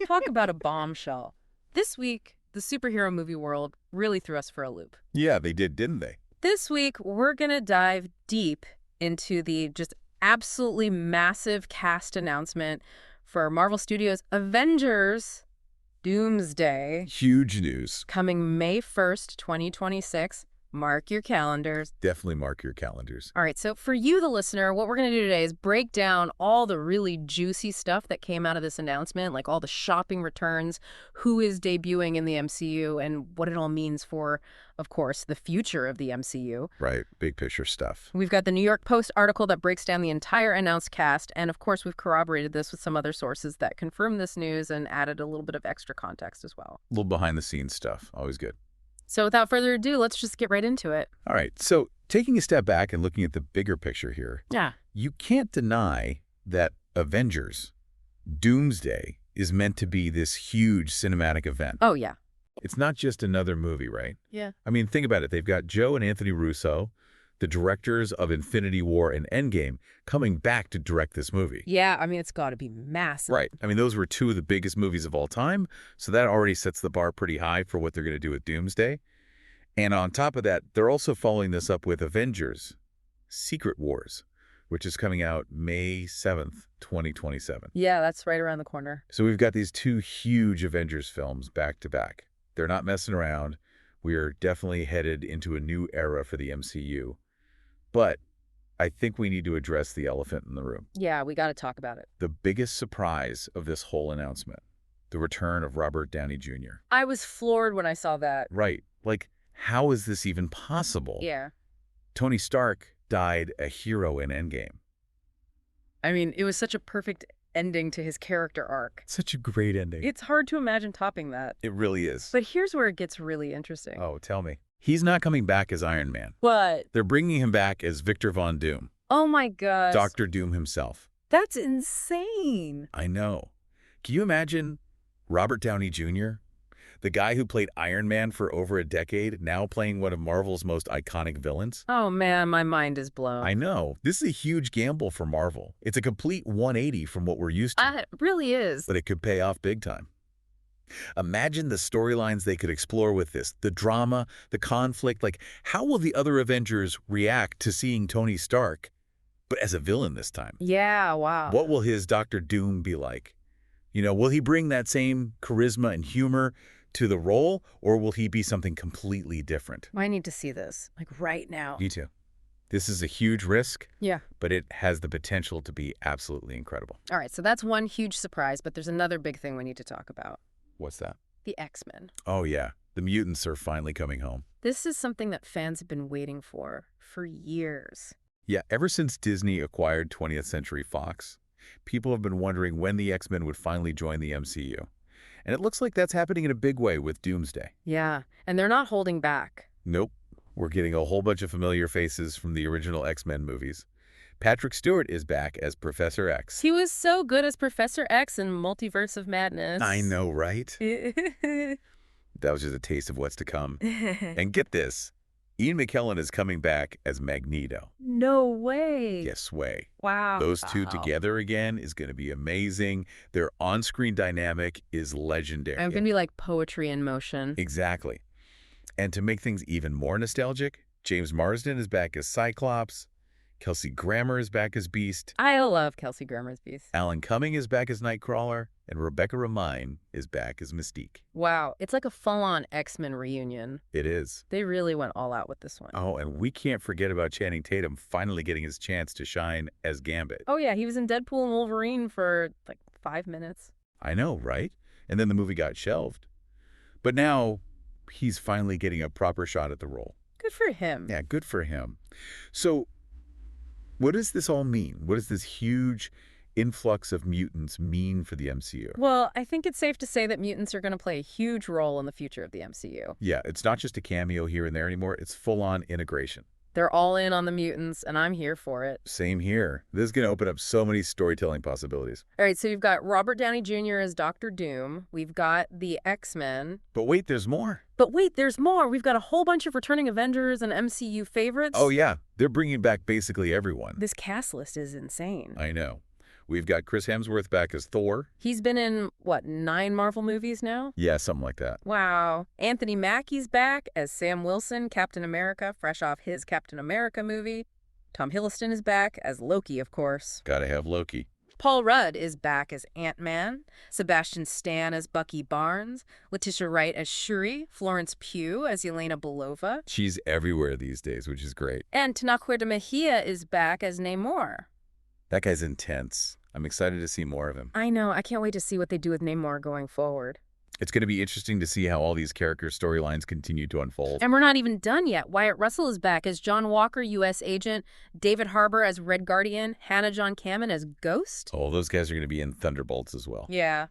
Talk about a bombshell. This week, the superhero movie world really threw us for a loop. Yeah, they did, didn't they? This week, we're going to dive deep into the just absolutely massive cast announcement for Marvel Studios' Avengers Doomsday. Huge news. Coming May 1st, 2026. Mark your calendars. Definitely mark your calendars. All right, so for you, the listener, what we're going to do today is break down all the really juicy stuff that came out of this announcement, like all the shopping returns, who is debuting in the MCU, and what it all means for, of course, the future of the MCU. Right, big picture stuff. We've got the New York Post article that breaks down the entire announced cast, and of course, we've corroborated this with some other sources that confirm this news and added a little bit of extra context as well. A little behind-the-scenes stuff, always good. So without further ado, let's just get right into it. All right, so taking a step back and looking at the bigger picture here, you can't deny that Avengers, Doomsday, is meant to be this huge cinematic event. Oh, yeah. It's not just another movie, right? Yeah. I mean, think about it. They've got Joe and Anthony Russo, the directors of Infinity War and Endgame, coming back to direct this movie. Yeah, I mean, it's got to be massive. Right. I mean, those were two of the biggest movies of all time, so that already sets the bar pretty high for what they're going to do with Doomsday. And on top of that, they're also following this up with Avengers, Secret Wars, which is coming out May 7th, 2027. Yeah, that's right around the corner. So we've got these two huge Avengers films back to back. They're not messing around. We are definitely headed into a new era for the MCU. But I think we need to address the elephant in the room. Yeah, we got to talk about it. The biggest surprise of this whole announcement, the return of Robert Downey Jr. I was floored when I saw that. Right. Like, how is this even possible? Yeah. Tony Stark died a hero in Endgame. I mean, it was such a perfect ending to his character arc. Such a great ending. It's hard to imagine topping that. It really is. But here's where it gets really interesting. Oh, tell me. He's not coming back as Iron Man. What? They're bringing him back as Victor Von Doom. Oh my gosh. Dr. Doom himself. That's insane. I know. Can you imagine Robert Downey Jr., the guy who played Iron Man for over a decade, now playing one of Marvel's most iconic villains? Oh man, my mind is blown. I know. This is a huge gamble for Marvel. It's a complete 180 from what we're used to. It really is. But it could pay off big time. Imagine the storylines they could explore with this, the drama, the conflict. Like, how will the other Avengers react to seeing Tony Stark, but as a villain this time? Yeah, wow. What will his Dr. Doom be like? You know, will he bring that same charisma and humor to the role, or will he be something completely different? I need to see this, like right now. Me too. This is a huge risk, Yeah. but it has the potential to be absolutely incredible. All right, so that's one huge surprise, but there's another big thing we need to talk about. What's that? The X-Men. Oh, yeah. The mutants are finally coming home. This is something that fans have been waiting for years. Yeah, ever since Disney acquired 20th Century Fox, people have been wondering when the X-Men would finally join the MCU. And it looks like that's happening in a big way with Doomsday. Yeah, and they're not holding back. Nope. We're getting a whole bunch of familiar faces from the original X-Men movies. Patrick Stewart is back as Professor X. He was so good as Professor X in Multiverse of Madness. I know, right? That was just a taste of what's to come. And get this, Ian McKellen is coming back as Magneto. No way. Yes way. Wow. Those two together again is going to be amazing. Their on-screen dynamic is legendary. I'm going to be like poetry in motion. Exactly. And to make things even more nostalgic, James Marsden is back as Cyclops. Kelsey Grammer is back as Beast. I love Kelsey Grammer's Beast. Alan Cumming is back as Nightcrawler. And Rebecca Romijn is back as Mystique. Wow. It's like a full-on X-Men reunion. It is. They really went all out with this one. Oh, and we can't forget about Channing Tatum finally getting his chance to shine as Gambit. Oh, yeah. He was in Deadpool and Wolverine for like 5 minutes. I know, right? And then the movie got shelved. But now he's finally getting a proper shot at the role. Good for him. Yeah, good for him. So what does this all mean? What does this huge influx of mutants mean for the MCU? Well, I think it's safe to say that mutants are going to play a huge role in the future of the MCU. Yeah, it's not just a cameo here and there anymore. It's full-on integration. They're all in on the mutants, and I'm here for it. Same here. This is going to open up so many storytelling possibilities. All right, so you've got Robert Downey Jr. as Dr. Doom. We've got the X-Men. But wait, there's more. But wait, there's more. We've got a whole bunch of returning Avengers and MCU favorites. Oh, yeah. They're bringing back basically everyone. This cast list is insane. I know. We've got Chris Hemsworth back as Thor. He's been in, what, 9 Marvel movies now? Yeah, something like that. Wow. Anthony Mackie's back as Sam Wilson, Captain America, fresh off his Captain America movie. Tom Hiddleston is back as Loki, of course. Gotta have Loki. Paul Rudd is back as Ant-Man, Sebastian Stan as Bucky Barnes, Letitia Wright as Shuri, Florence Pugh as Yelena Belova. She's everywhere these days, which is great. And Tenoch Mejia is back as Namor. That guy's intense. I'm excited to see more of him. I know. I can't wait to see what they do with Namor going forward. It's going to be interesting to see how all these character storylines continue to unfold. And we're not even done yet. Wyatt Russell is back as John Walker, U.S. Agent, David Harbour as Red Guardian, Hannah John Kamen as Ghost. Oh, those guys are going to be in Thunderbolts as well. Yeah.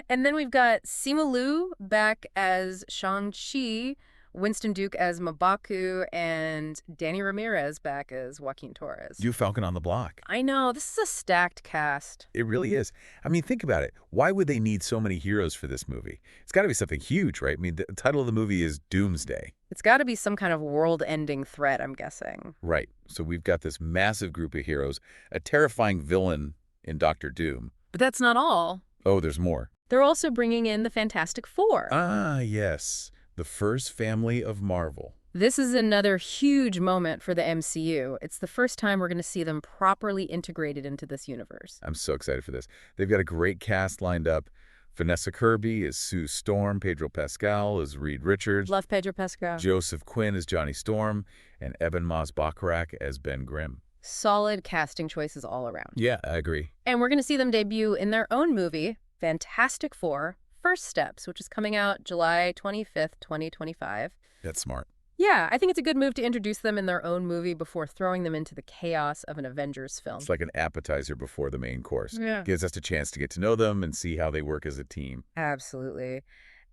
And then we've got Simu Liu back as Shang-Chi, Winston Duke as M'Baku, and Danny Ramirez back as Joaquin Torres. New Falcon on the block. I know. This is a stacked cast. It really is. I mean, think about it. Why would they need so many heroes for this movie? It's got to be something huge, right? I mean, the title of the movie is Doomsday. It's got to be some kind of world-ending threat, I'm guessing. Right. So we've got this massive group of heroes, a terrifying villain in Doctor Doom. But that's not all. Oh, there's more. They're also bringing in the Fantastic Four. Ah, yes. The first family of Marvel. This is another huge moment for the MCU. It's the first time we're going to see them properly integrated into this universe. I'm so excited for this. They've got a great cast lined up. Vanessa Kirby is Sue Storm. Pedro Pascal is Reed Richards. Love Pedro Pascal. Joseph Quinn is Johnny Storm. And Eben Moss-Bachrach as Ben Grimm. Solid casting choices all around. Yeah, I agree. And we're going to see them debut in their own movie, Fantastic Four: First Steps, which is coming out July 25th, 2025. That's smart. Yeah, I think it's a good move to introduce them in their own movie before throwing them into the chaos of an Avengers film. It's like an appetizer before the main course. Yeah. Gives us a chance to get to know them and see how they work as a team. Absolutely.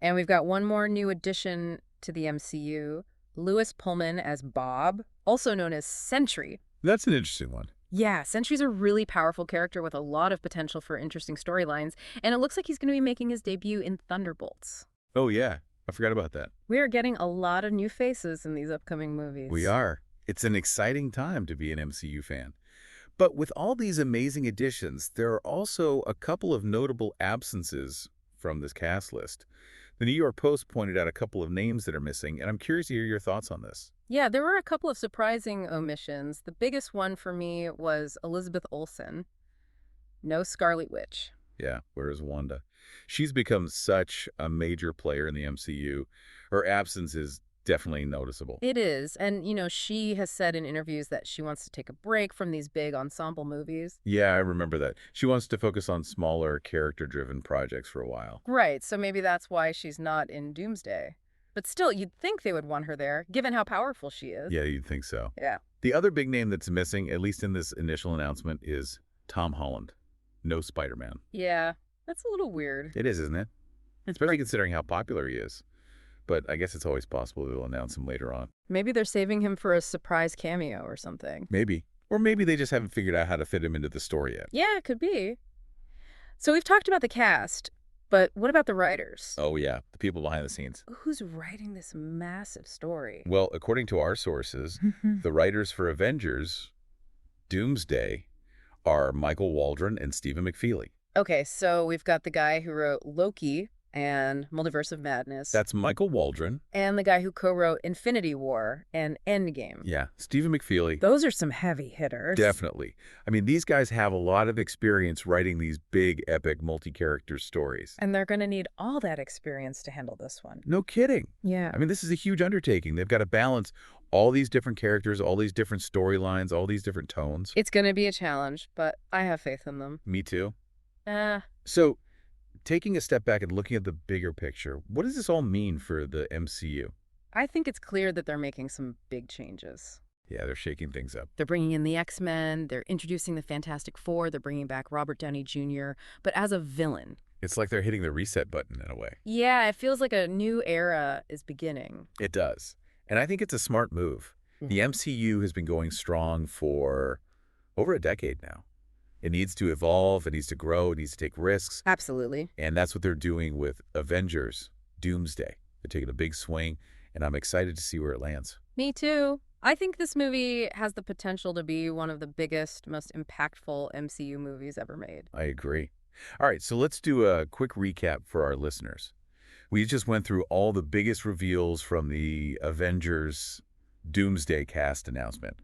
And we've got one more new addition to the MCU, Lewis Pullman as Bob, also known as Sentry. That's an interesting one. Yeah, Sentry's a really powerful character with a lot of potential for interesting storylines, and it looks like he's going to be making his debut in Thunderbolts. Oh, yeah. I forgot about that. We are getting a lot of new faces in these upcoming movies. We are. It's an exciting time to be an MCU fan. But with all these amazing additions, there are also a couple of notable absences from this cast list. The New York Post pointed out a couple of names that are missing, and I'm curious to hear your thoughts on this. Yeah, there were a couple of surprising omissions. The biggest one for me was Elizabeth Olsen. No Scarlet Witch. Yeah, where is Wanda? She's become such a major player in the MCU. Her absence is definitely noticeable. It is. And, she has said in interviews that she wants to take a break from these big ensemble movies. Yeah, I remember that. She wants to focus on smaller, character-driven projects for a while. Right, so maybe that's why she's not in Doomsday. But still, you'd think they would want her there, given how powerful she is. Yeah, you'd think so. Yeah. The other big name that's missing, at least in this initial announcement, is Tom Holland. No Spider-Man. Yeah, that's a little weird. It is, isn't it? Especially considering how popular he is. But I guess it's always possible they'll announce him later on. Maybe they're saving him for a surprise cameo or something. Maybe. Or maybe they just haven't figured out how to fit him into the story yet. Yeah, it could be. So we've talked about the cast, but what about the writers? Oh, yeah. The people behind the scenes. Who's writing this massive story? Well, according to our sources, the writers for Avengers, Doomsday, are Michael Waldron and Stephen McFeely. Okay, so we've got the guy who wrote Loki and Multiverse of Madness. That's Michael Waldron. And the guy who co-wrote Infinity War and Endgame. Yeah, Stephen McFeely. Those are some heavy hitters. Definitely. I mean, these guys have a lot of experience writing these big, epic, multi-character stories. And they're going to need all that experience to handle this one. No kidding. Yeah. I mean, this is a huge undertaking. They've got to balance all these different characters, all these different storylines, all these different tones. It's going to be a challenge, but I have faith in them. Me too. Ah. So, taking a step back and looking at the bigger picture, what does this all mean for the MCU? I think it's clear that they're making some big changes. Yeah, they're shaking things up. They're bringing in the X-Men, they're introducing the Fantastic Four, they're bringing back Robert Downey Jr., but as a villain. It's like they're hitting the reset button in a way. Yeah, it feels like a new era is beginning. It does. And I think it's a smart move. The MCU has been going strong for over a decade now. It needs to evolve, it needs to grow, it needs to take risks. Absolutely. And that's what they're doing with Avengers, Doomsday. They're taking a big swing, and I'm excited to see where it lands. Me too. I think this movie has the potential to be one of the biggest, most impactful MCU movies ever made. I agree. All right, so let's do a quick recap for our listeners. We just went through all the biggest reveals from the Avengers Doomsday cast announcement.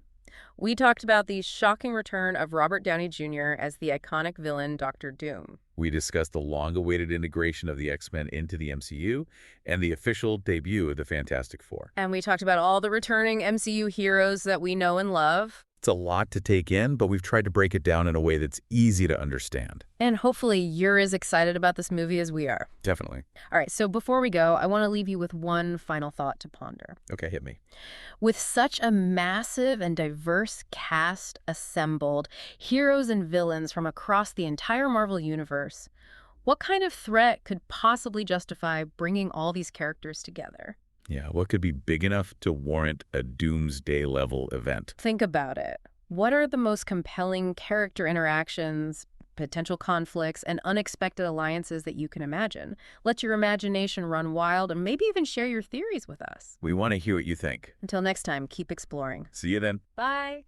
We talked about the shocking return of Robert Downey Jr. as the iconic villain Doctor Doom. We discussed the long-awaited integration of the X-Men into the MCU and the official debut of the Fantastic Four. And we talked about all the returning MCU heroes that we know and love. It's a lot to take in, but we've tried to break it down in a way that's easy to understand. And hopefully you're as excited about this movie as we are. Definitely. All right, so before we go, I want to leave you with one final thought to ponder. Okay, hit me. With such a massive and diverse cast assembled, heroes and villains from across the entire Marvel universe, what kind of threat could possibly justify bringing all these characters together? Yeah, what could be big enough to warrant a Doomsday-level event? Think about it. What are the most compelling character interactions, potential conflicts, and unexpected alliances that you can imagine? Let your imagination run wild and maybe even share your theories with us. We want to hear what you think. Until next time, keep exploring. See you then. Bye.